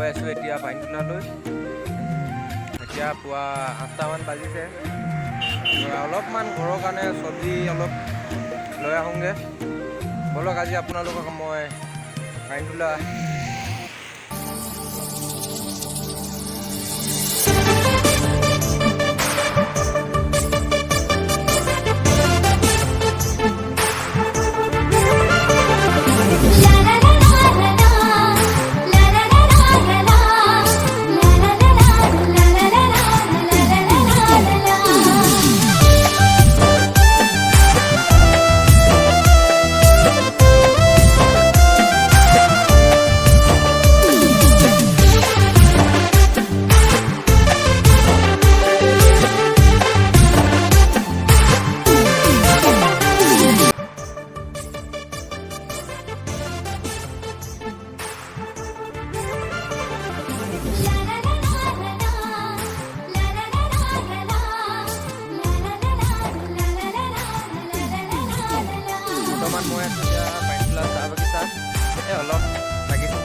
আছোঁ এতিয়া পানীতোলালৈ। এতিয়া পুৱা 8টামান বাজিছে। অলপমান ঘৰৰ কাৰণে চব্জি অলপ লৈ আহোঁগৈ। ব'লক আজি আপোনালোকক মই পানীতোলা বৰ্তমান মই আছোঁ এতিয়া পানীতোলা চাহ বাগিচাত। অলপ লাগিছোঁ।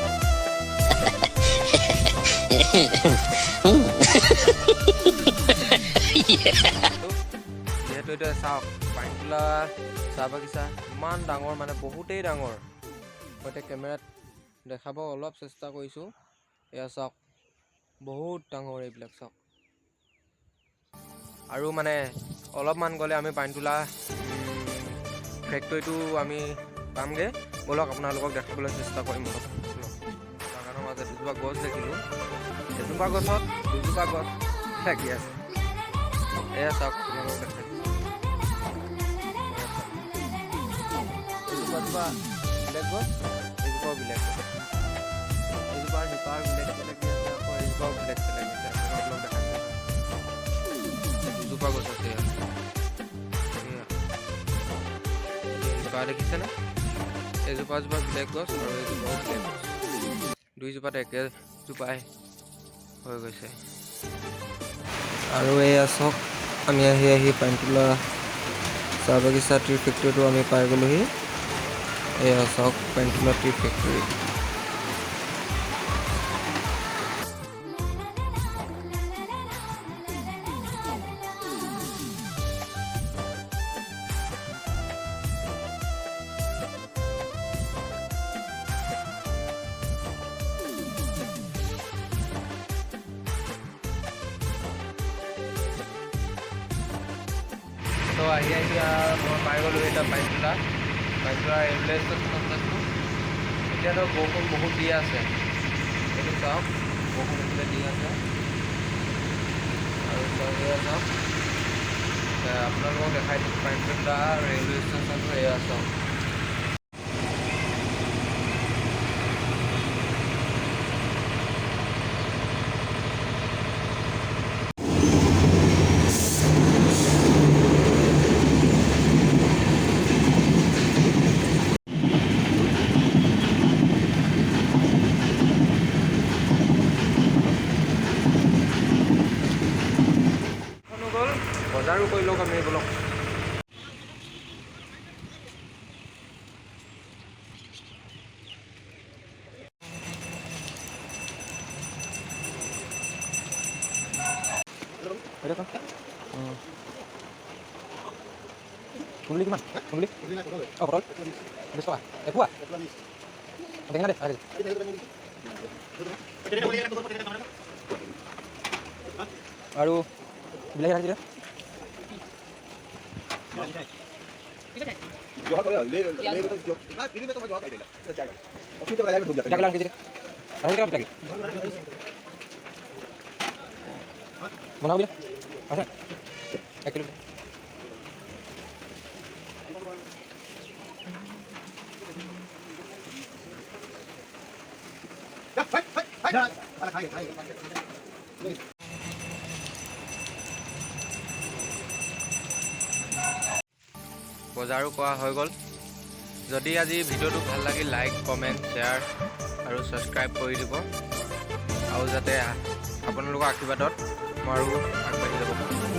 যিহেতু এতিয়া চাওক পানীতোলা চাহ বাগিচা ইমান ডাঙৰ, মানে বহুতেই ডাঙৰ। মই এতিয়া কেমেৰাত দেখাব অলপ চেষ্টা কৰিছোঁ। এয়া চাওক বহুত ডাঙৰ এইবিলাক চাওক। আৰু মানে অলপমান গ'লে আমি পানীতোলা ফেক্টৰীটো আমি পামগৈ। ব'লক আপোনালোকক দেখাবলৈ চেষ্টা কৰিম। অলপ বাগানৰ মাজত এজোপা গছ দেখিলোঁ। এজোপা গছত দুজোপা গছ লাগি আছে। এয়া চাওক আপোনালোকক দেখাই দিছোঁ। এজোপা বেলেগ গছ, এজোপাও বেলেগ গছ। এজোপাৰ শিপাৰ বেলেগ বেলেগ লাগি আছে, আকৌ এজোপাও বেলেগ বেলেগ আছে। আপোনালোকক দেখাইছোঁ। দুজোপা গছ আছে ইয়াত। শিপা দেখিছেনে? এজোপা বেলেগ গছ আৰু এজোপাও বেলেগ গছ। দুইজোপাত একেজোপাই হৈ গৈছে। আৰু এয়া চাওক আমি আহি পানীতোলা চাহ বাগিচা টি ফেক্টৰীটো আমি পাই গ'লোহি। এয়া চাওক পানীতোলা টি ফেক্টৰী। তো আহি মই পাই গ'লোঁ এতিয়া পানীতোলা ৰেলৱে ষ্টেচনত আছোঁ। এতিয়াতো বৰষুণ বহুত দি আছে। এইটো চাওক বৰষুণ এইফালে দি আছে। আৰু চাওক আপোনালোকক দেখাই দিছোঁ পানীতোলা ৰেলৱে ষ্টেচনটো। এয়া চাওক বজাৰো কৰি লওক আমি। বলক কুন্দুলি কিমান? কুন্দুলি পটল 20 টকা এপোৱা। বেঙেনা দে আৰু বিলাহী ৰাখি দে। বনাও বোলে আছে 1 কিলো। বজাৰো কৰা হৈ গ'ল। যদি আজি ভিডিঅ'টো ভাল লাগিল লাইক কমেণ্ট শ্বেয়াৰ আৰু ছাবস্ক্ৰাইব কৰি দিব। আৰু যাতে আপোনালোকৰ আশীৰ্বাদত মই আৰু আগবাঢ়ি যাব পাৰোঁ।